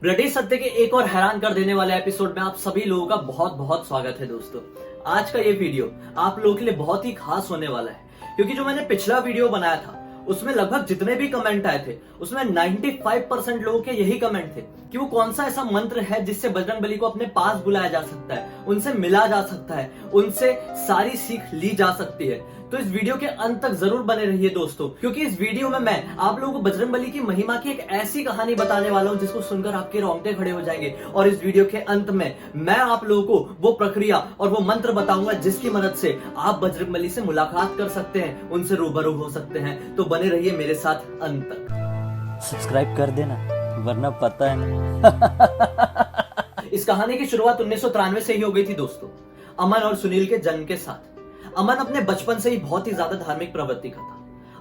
British सत्य के एक और हैरान कर देने वाले एपिसोड में आप सभी लोगों का बहुत बहुत स्वागत है दोस्तों। आज का ये वीडियो आप लोगों के लिए बहुत ही खास होने वाला है, क्योंकि जो मैंने पिछला वीडियो बनाया था उसमें लगभग जितने भी कमेंट आए थे उसमें 95% लोगों के यही कमेंट थे कि वो कौन सा ऐसा मंत्र है जिससे बजरंगबली को अपने पास बुलाया जा सकता है, उनसे मिला जा सकता है, उनसे सारी सीख ली जा सकती है। तो इस वीडियो के अंत तक जरूर बने रहिए दोस्तों, क्योंकि इस वीडियो में मैं आप लोगों को बजरंगबली की महिमा की एक ऐसी कहानी बताने वाला हूं जिसको सुनकर आपके रोंगटे खड़े हो जाएंगे। और इस वीडियो के अंत में मैं आप लोगों को वो प्रक्रिया और वो मंत्र बताऊंगा जिसकी मदद से आप बजरंगबली से मुलाकात कर सकते हैं, उनसे रूबरू हो सकते हैं। तो बने रहिए मेरे साथ अंत तक। सब्सक्राइब कर देना वरना पता है नहीं। इस कहानी की शुरुआत 1993 से ही हो गई थी दोस्तों, अमन और सुनील के जन्म के साथ। अमन अपने बचपन से ही बहुत ही ज्यादा धार्मिक प्रवृत्ति का था।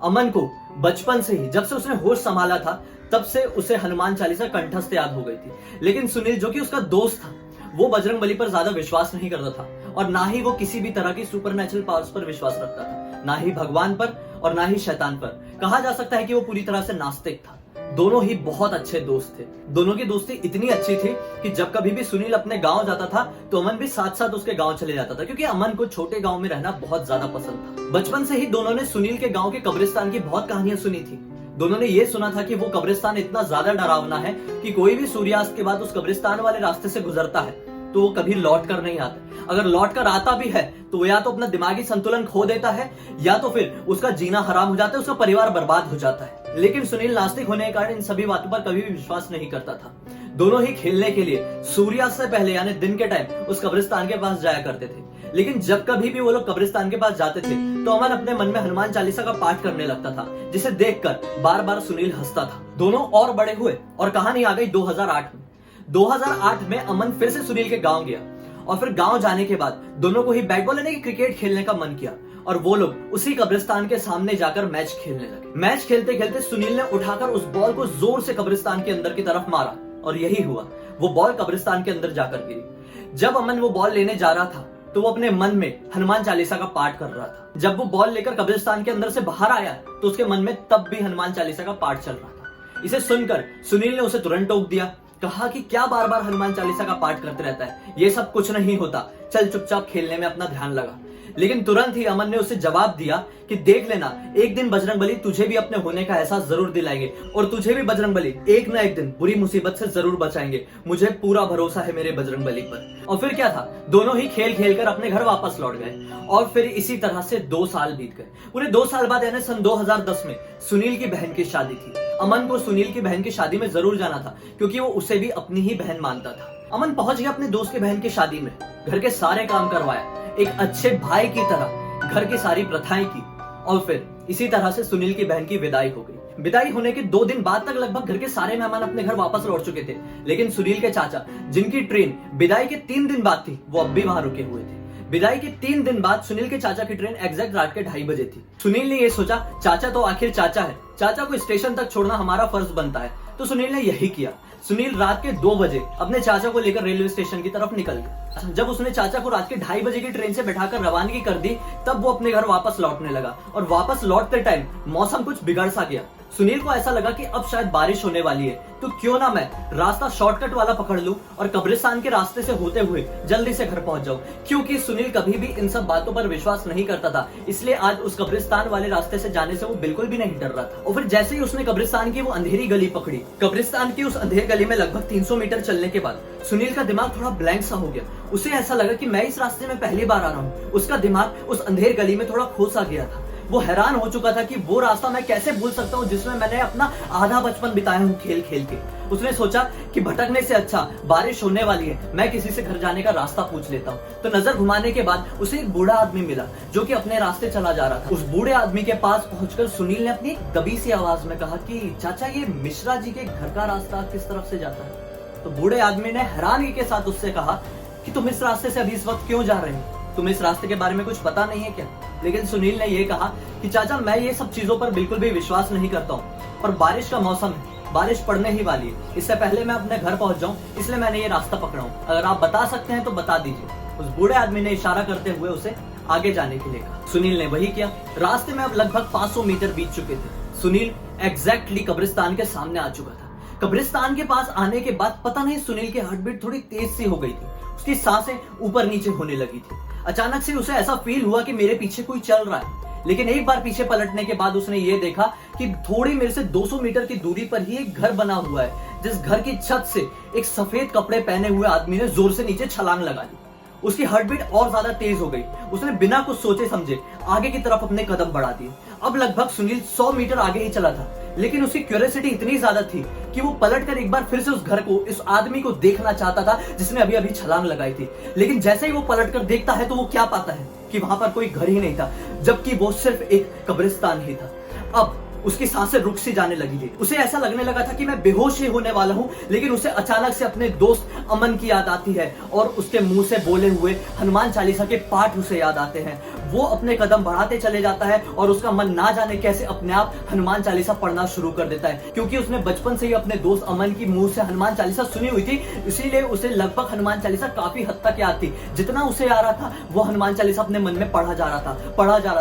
अमन को बचपन से ही, जब से उसने होश संभाला था, तब से उसे हनुमान चालीसा कंठस्थ याद हो गई थी। लेकिन सुनील, जो कि उसका दोस्त था, वो बजरंगबली पर ज्यादा विश्वास नहीं करता था और ना ही वो किसी भी तरह की सुपरनेचुरल पावर्स पर विश्वास रखता था, ना ही भगवान पर और ना ही शैतान पर। कहा जा सकता है कि वो पूरी तरह से नास्तिक था। दोनों ही बहुत अच्छे दोस्त थे। दोनों की दोस्ती इतनी अच्छी थी कि जब कभी भी सुनील अपने गांव जाता था तो अमन भी साथ साथ उसके गांव चले जाता था, क्योंकि अमन को छोटे गांव में रहना बहुत ज्यादा पसंद था। बचपन से ही दोनों ने सुनील के गांव के कब्रिस्तान की बहुत कहानियां सुनी थी। दोनों ने ये सुना था कि वो कब्रिस्तान इतना ज्यादा डरावना है कि कोई भी सूर्यास्त के बाद उस कब्रिस्तान वाले रास्ते से गुजरता है तो वो कभी लौट कर नहीं आता। अगर लौट कर आता भी है तो वो या तो अपना दिमागी संतुलन खो देता है या तो फिर उसका जीना हराम हो जाता है, उसका परिवार बर्बाद हो जाता है। लेकिन सुनील नास्तिक होने के कारण इन सभी बातों पर कभी भी विश्वास नहीं करता था। दोनों ही खेलने के लिए सूर्यास्त से पहले यानी दिन के टाइम उस कब्रिस्तान के पास जाया करते थे। लेकिन जब कभी भी वो लोग कब्रिस्तान के पास जाते थे तो अमन अपने मन में हनुमान चालीसा का पाठ करने लगता था, जिसे देखकर बार बार सुनील हंसता था। दोनों और बड़े हुए और कहानी आ गई 2008 में। 2008 में अमन फिर से सुनील के गांव गया और फिर गांव जाने के बाद दोनों को ही बैट बॉल यानी कि क्रिकेट खेलने का मन किया और वो लोग उसी कब्रिस्तान के सामने जाकर मैच खेलने लगे। मैच खेलते खेलते सुनील ने उठाकर उस बॉल को जोर से कब्रिस्तान के अंदर की तरफ मारा और यही हुआ, वो बॉल कब्रिस्तान के अंदर जाकर गिरी। जब अमन वो बॉल लेने जा रहा था तो वो अपने मन में हनुमान चालीसा का पाठ कर रहा था। जब वो बॉल लेकर कब्रिस्तान के अंदर से बाहर आया तो उसके मन में तब भी हनुमान चालीसा का पाठ चल रहा था। इसे सुनकर सुनील ने उसे तुरंत टोक दिया, कहा कि क्या बार बार हनुमान चालीसा का पाठ करते रहता है, ये सब कुछ नहीं होता, चल चुपचाप खेलने में अपना ध्यान लगा। लेकिन तुरंत ही अमन ने उसे जवाब दिया कि देख लेना, एक दिन बजरंगबली तुझे भी अपने होने का एहसास जरूर दिलाएंगे और तुझे भी बजरंगबली एक ना एक दिन बुरी मुसीबत से जरूर बचाएंगे। मुझे पूरा भरोसा है मेरे बजरंगबली पर। और फिर क्या था, दोनों ही खेल खेल कर अपने घर वापस लौट गए और फिर इसी तरह से 2 साल बीत गए। पूरे 2 साल बाद यानी सन 2010 में सुनील की बहन की शादी थी। अमन को सुनील की बहन की शादी में जरूर जाना था, क्योंकि वो उसे भी अपनी ही बहन मानता था। अमन पहुंच गया अपने दोस्त की बहन की शादी में, घर के सारे काम करवाया, एक अच्छे भाई की तरह घर की सारी प्रथाएं की और फिर इसी तरह से सुनील की बहन की विदाई हो गई। विदाई होने के 2 दिन बाद तक लगभग घर के सारे मेहमान अपने घर वापस लौट चुके थे, लेकिन सुनील के चाचा, जिनकी ट्रेन विदाई के 3 दिन बाद थी, वो अब भी वहां रुके हुए थे। विदाई के 3 दिन बाद सुनील के चाचा की ट्रेन एग्जैक्ट रात के 2:30 बजे थी। सुनील ने ये सोचा, चाचा तो आखिर चाचा है, चाचा को स्टेशन तक छोड़ना हमारा फर्ज बनता है, तो सुनील ने यही किया। सुनील रात के 2 बजे अपने चाचा को लेकर रेलवे स्टेशन की तरफ निकल गया। जब उसने चाचा को रात के 2:30 बजे की ट्रेन से बैठाकर रवानगी कर दी, तब वो अपने घर वापस लौटने लगा और वापस लौटते टाइम मौसम कुछ बिगड़ सा गया। सुनील को ऐसा लगा कि अब शायद बारिश होने वाली है, तो क्यों ना मैं रास्ता शॉर्टकट वाला पकड़ लूं और कब्रिस्तान के रास्ते से होते हुए जल्दी से घर पहुंच जाऊं। क्योंकि सुनील कभी भी इन सब बातों पर विश्वास नहीं करता था, इसलिए आज उस कब्रिस्तान वाले रास्ते से जाने से वो बिल्कुल भी नहीं डर रहा था। और फिर जैसे ही उसने कब्रिस्तान की वो अंधेरी गली पकड़ी, कब्रिस्तान की उस अंधेरी गली में लगभग 300 मीटर चलने के बाद सुनील का दिमाग थोड़ा ब्लैंक सा हो गया। उसे ऐसा लगा कि मैं इस रास्ते में पहली बार आ रहा हूँ। उसका दिमाग उस अंधेर गली में थोड़ा खो सा गया था। वो हैरान हो चुका था कि वो रास्ता मैं कैसे भूल सकता हूँ जिसमें मैंने अपना आधा बचपन बिताया हूँ खेल खेल के। उसने सोचा कि भटकने से अच्छा बारिश होने वाली है, मैं किसी से घर जाने का रास्ता पूछ लेता हूँ। तो नजर घुमाने के बाद उसे एक बूढ़ा आदमी मिला जो कि अपने रास्ते चला जा रहा था। उस बूढ़े आदमी के पास पहुंचकर सुनील ने अपनी एक दबी सी आवाज में कहा कि चाचा, ये मिश्रा जी के घर का रास्ता किस तरफ से जाता है? तो बूढ़े आदमी ने हैरानी के साथ उससे कहा कि तुम इस रास्ते से अभी इस वक्त क्यों जा रहे हो? तुम इस रास्ते के बारे में कुछ पता नहीं है क्या? लेकिन सुनील ने यह कहा कि चाचा, मैं ये सब चीजों पर बिल्कुल भी विश्वास नहीं करता हूँ और बारिश का मौसम है, बारिश पड़ने ही वाली है, इससे पहले मैं अपने घर पहुंच जाऊं, इसलिए मैंने ये रास्ता पकड़ा हूं। अगर आप बता सकते हैं तो बता दीजिए। उस बूढ़े आदमी ने इशारा करते हुए उसे आगे जाने के लिए कहा। सुनील ने वही किया। रास्ते में अब लगभग 500 मीटर बीत चुके थे। सुनील एग्जैक्टली कब्रिस्तान के सामने आ चुका था। कब्रिस्तान के पास आने के बाद पता नहीं सुनील की हार्ट बीट थोड़ी तेज सी हो गई थी, उसकी सांसें ऊपर नीचे होने लगी थी। अचानक से उसे ऐसा फील हुआ कि मेरे पीछे कोई चल रहा है, लेकिन एक बार पीछे पलटने के बाद उसने ये देखा कि थोड़ी मेरे से 200 मीटर की दूरी पर ही एक घर बना हुआ है, जिस घर की छत से एक सफेद कपड़े पहने हुए आदमी ने जोर से नीचे छलांग लगा दी। उसकी हार्ट बीट और ज्यादा तेज हो गई। उसने बिना कुछ सोचे समझे आगे की तरफ अपने कदम बढ़ा दिए। अब लगभग सुनील 100 मीटर आगे ही चला था, लेकिन उसकी क्यूरियोसिटी इतनी ज्यादा थी कि वो पलटकर एक बार फिर से उस घर को, इस आदमी को देखना चाहता था जिसने अभी अभी छलांग लगाई थी। लेकिन जैसे ही वो पलटकर देखता है तो वो क्या पाता है कि वहां पर कोई घर ही नहीं था, जबकि वो सिर्फ एक कब्रिस्तान ही था। अब उसकी सांसें रुक सी जाने लगी थी। उसे ऐसा लगने लगा था कि मैं बेहोश ही होने वाला हूं, लेकिन उसे अचानक से अपने दोस्त अमन की याद आती है और उसके मुंह से बोले हुए हनुमान चालीसा के पाठ उसे याद आते हैं। वो अपने कदम बढ़ाते चले जाता है और उसका मन ना जाने कैसे अपने आप हनुमान चालीसा पढ़ना शुरू कर देता है, क्योंकि उसने बचपन से ही अपने दोस्त अमन की मुंह से हनुमान चालीसा सुनी हुई थी, इसीलिए उसे लगभग हनुमान चालीसा काफी हद तक याद थी। जितना उसे आ रहा था वो हनुमान चालीसा अपने मन में पढ़ा जा रहा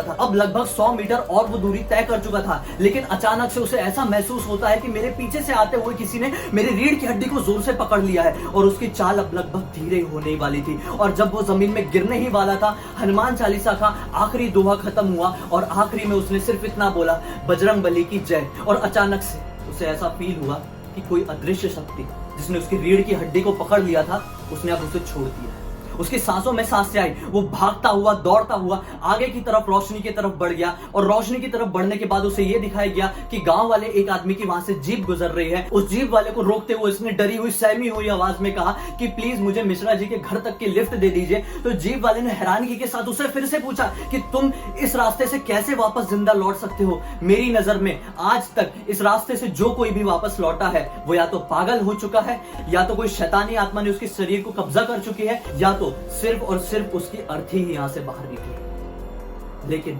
था। अब लगभग 100 मीटर और वो दूरी तय कर चुका था, लेकिन अचानक से उसे ऐसा महसूस होता है कि मेरे पीछे से आते हुए किसी ने मेरी रीढ़ की हड्डी को जोर से पकड़ लिया है और उसकी चाल अब लगभग धीरे होने वाली थी। और जब वो जमीन में गिरने ही वाला था, हनुमान चालीसा का आखिरी दोहा खत्म हुआ और आखिरी में उसने सिर्फ इतना बोला, बजरंग बली की जय। और अचानक से उसे ऐसा फील हुआ कि कोई अदृश्य शक्ति जिसने उसकी रीढ़ की हड्डी को पकड़ लिया था, उसने अब उसे छोड़ दिया। उसकी सांसों में सांसें आई। वो भागता हुआ, दौड़ता हुआ आगे की तरफ, रोशनी की तरफ बढ़ गया और रोशनी की तरफ बढ़ने के बाद उसे यह दिखाया गया कि गांव वाले एक आदमी की वहां से जीप गुजर रही है। उस जीप वाले को रोकते हुए इसने डरी हुई, सहमी हुई आवाज में कहा कि प्लीज मुझे मिश्रा जी के घर तक की लिफ्ट दे दीजिए। तो जीप वाले ने हैरानगी के साथ उसे फिर से पूछा कि तुम इस रास्ते से कैसे वापस जिंदा लौट सकते हो? मेरी नजर में आज तक इस रास्ते से जो कोई भी वापस लौटा है वो या तो पागल हो चुका है, या तो कोई शैतानी आत्मा ने उसके शरीर को कब्जा कर चुकी है, या तो सिर्फ और सिर्फ उसकी अर्थी ही यहां से बाहर निकली। लेकिन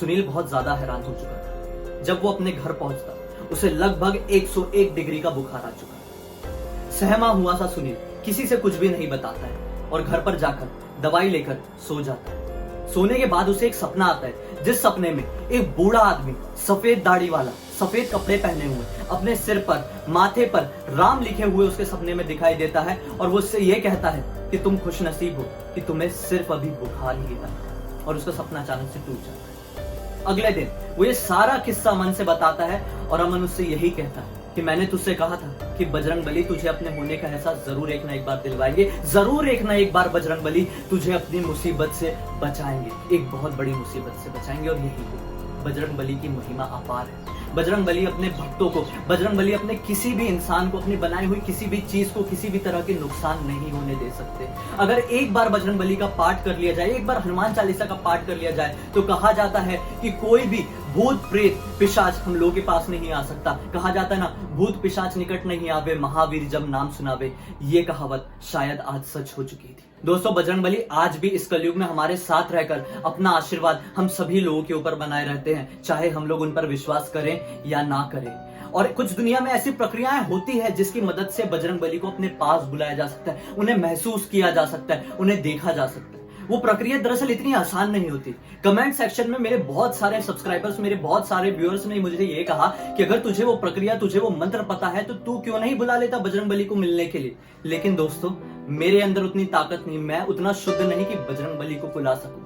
सुनील बहुत ज्यादा हैरान हो चुका था। जब वो अपने घर पहुंचता उसे लगभग 101 डिग्री का बुखार आ चुका। सहमा हुआ सा सुनील किसी से कुछ भी नहीं बताता है और घर पर जाकर दवाई लेकर सो जाता है। सोने के बाद उसे एक सपना आता है, जिस सपने में एक बूढ़ा आदमी, सफेद दाढ़ी वाला, सफेद कपड़े पहने हुए, अपने सिर पर, माथे पर राम लिखे हुए उसके सपने में दिखाई देता है और वो उससे ये कहता है कि तुम खुश नसीब हो कि तुम्हें सिर्फ अभी बुखार ही है। और उसका सपना अचानक से टूट जाता है। अगले दिन वो ये सारा किस्सा अमन से बताता है और अमन उससे यही कहता है कि मैंने तुझसे कहा था कि बजरंग बली तुझे अपने होने का एहसास जरूर एक ना एक बार दिलवाएंगे, जरूर एक ना एक बार बजरंग बली तुझे अपनी मुसीबत से बचाएंगे, एक बहुत बड़ी मुसीबत से बचाएंगे। और यही बजरंग बली की महिमा अपार है। बजरंग बली अपने भक्तों को, बजरंग बली अपने किसी भी इंसान को, अपनी बनाई हुई किसी भी चीज को किसी भी तरह के नुकसान नहीं होने दे सकते। अगर एक बार बजरंग बली का पाठ कर लिया जाए, एक बार हनुमान चालीसा का पाठ कर लिया जाए, तो कहा जाता है कि कोई भी भूत प्रेत पिशाच हम लोगों के पास नहीं आ सकता। कहा जाता है ना, भूत पिशाच निकट नहीं आवे, महावीर जब नाम सुनावे। ये कहावत शायद आज सच हो चुकी थी। दोस्तों, बजरंग बली आज भी इस कलयुग में हमारे साथ रहकर अपना आशीर्वाद हम सभी लोगों के ऊपर बनाए रहते हैं, चाहे हम लोग उन पर विश्वास करें या ना करें। और कुछ दुनिया में ऐसी प्रक्रियाएं होती है जिसकी मदद से बजरंग बली को अपने पास बुलाया जा सकता है, उन्हें महसूस किया जा सकता है, उन्हें देखा जा सकता है। वो प्रक्रिया दरअसल इतनी आसान नहीं होती। कमेंट सेक्शन में मेरे बहुत सारे सब्सक्राइबर्स, मेरे बहुत सारे व्यूअर्स ने मुझे ये कहा कि अगर तुझे वो प्रक्रिया, तुझे वो मंत्र पता है तो तू क्यों नहीं बुला लेता बजरंग बली को मिलने के लिए। लेकिन दोस्तों, मेरे अंदर उतनी ताकत नहीं, मैं उतना शुद्ध नहीं कि बजरंग बली को बुला सकूं।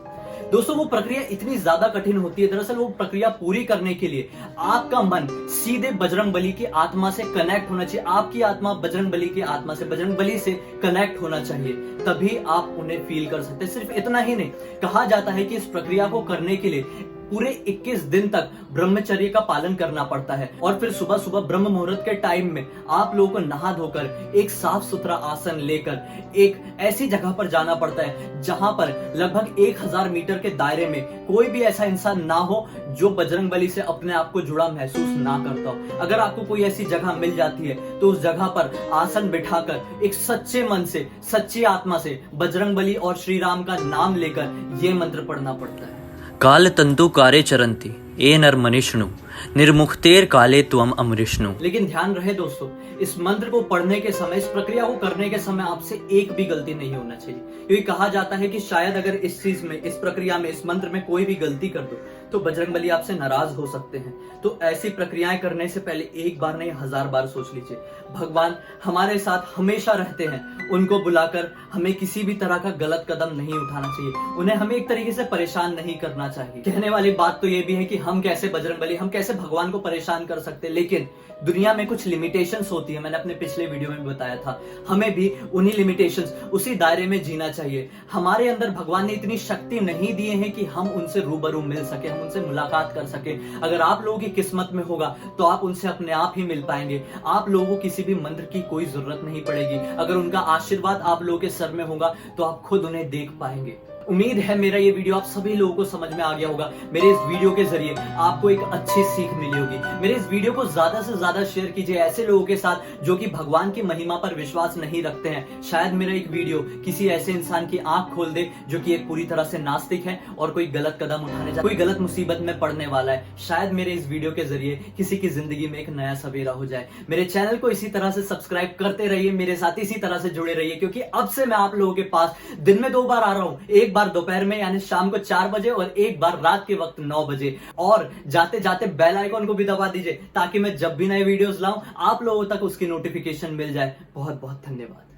दोस्तों, वो प्रक्रिया इतनी ज्यादा कठिन होती है। दरअसल वो प्रक्रिया पूरी करने के लिए आपका मन सीधे बजरंग बली की आत्मा से कनेक्ट होना चाहिए। आपकी आत्मा बजरंग बली की आत्मा से, बजरंग बली से कनेक्ट होना चाहिए, तभी आप उन्हें फील कर सकते हैं। सिर्फ इतना ही नहीं, कहा जाता है कि इस प्रक्रिया को करने के लिए पूरे 21 दिन तक ब्रह्मचर्य का पालन करना पड़ता है। और फिर सुबह सुबह ब्रह्म मुहूर्त के टाइम में आप लोगों को नहा धोकर एक साफ सुथरा आसन लेकर एक ऐसी जगह पर जाना पड़ता है जहां पर लगभग 1000 मीटर के दायरे में कोई भी ऐसा इंसान ना हो जो बजरंग बली से अपने आप को जुड़ा महसूस ना करता हो। अगर आपको कोई ऐसी जगह मिल जाती है तो उस जगह पर आसन बिठाकर एक सच्चे मन से, सच्ची आत्मा से बजरंग बली और श्री राम का नाम लेकर ये मंत्र पढ़ना पड़ता है। काल तंतु कारे चरंती ए नर मनिष्णु निर्मुक्तेर काले त्वम अमृष्णु। लेकिन ध्यान रहे दोस्तों, इस मंत्र को पढ़ने के समय, इस प्रक्रिया को करने के समय आपसे एक भी गलती नहीं होना चाहिए, क्योंकि कहा जाता है कि शायद अगर इस चीज में, इस प्रक्रिया में, इस मंत्र में कोई भी गलती कर दो तो बजरंगबली आपसे नाराज हो सकते हैं। तो ऐसी प्रक्रियाएं करने से पहले एक बार नहीं 1000 बार सोच लीजिए। भगवान हमारे साथ हमेशा रहते हैं, उनको बुलाकर हमें किसी भी तरह का गलत कदम नहीं उठाना चाहिए, उन्हें हमें एक तरीके से परेशान नहीं करना चाहिए। कहने वाली बात तो ये भी है कि हम कैसे बजरंगबली, हम कैसे भगवान को परेशान कर सकते, लेकिन दुनिया में कुछ लिमिटेशंस होती है। मैंने अपने पिछले वीडियो में बताया था, हमें भी उन्हीं लिमिटेशंस, उसी दायरे में जीना चाहिए। हमारे अंदर भगवान ने इतनी शक्ति नहीं दिए हैं कि हम उनसे रूबरू मिल सके, हम उनसे मुलाकात कर सके। अगर आप लोगों की किस्मत में होगा तो आप उनसे अपने आप ही मिल पाएंगे। आप लोगों को किसी भी मंत्र की कोई जरूरत नहीं पड़ेगी। अगर उनका आशीर्वाद आप लोगों के सर में होगा तो आप खुद उन्हें देख पाएंगे। उम्मीद है मेरा ये वीडियो आप सभी लोगों को समझ में आ गया होगा। मेरे इस वीडियो के जरिए आपको एक अच्छी सीख मिली होगी। मेरे इस वीडियो को ज्यादा से ज्यादा शेयर कीजिए ऐसे लोगों के साथ जो कि भगवान की महिमा पर विश्वास नहीं रखते हैं। शायद मेरा एक वीडियो किसी ऐसे इंसान की आंख खोल दे जो कि एक पूरी तरह से नास्तिक है और कोई गलत कदम उठाने कोई गलत मुसीबत में पड़ने वाला है। शायद मेरे इस वीडियो के जरिए किसी की जिंदगी में एक नया सवेरा हो जाए। मेरे चैनल को इसी तरह से सब्सक्राइब करते रहिए, मेरे साथ इसी तरह से जुड़े रहिए, क्योंकि अब से मैं आप लोगों के पास दिन में 2 बार आ रहा हूं। एक बार दोपहर में यानी शाम को 4 बजे और एक बार रात के वक्त 9 बजे। और जाते जाते बेल आइकॉन को भी दबा दीजिए ताकि मैं जब भी नए वीडियोस लाऊं आप लोगों तक उसकी नोटिफिकेशन मिल जाए। बहुत बहुत धन्यवाद।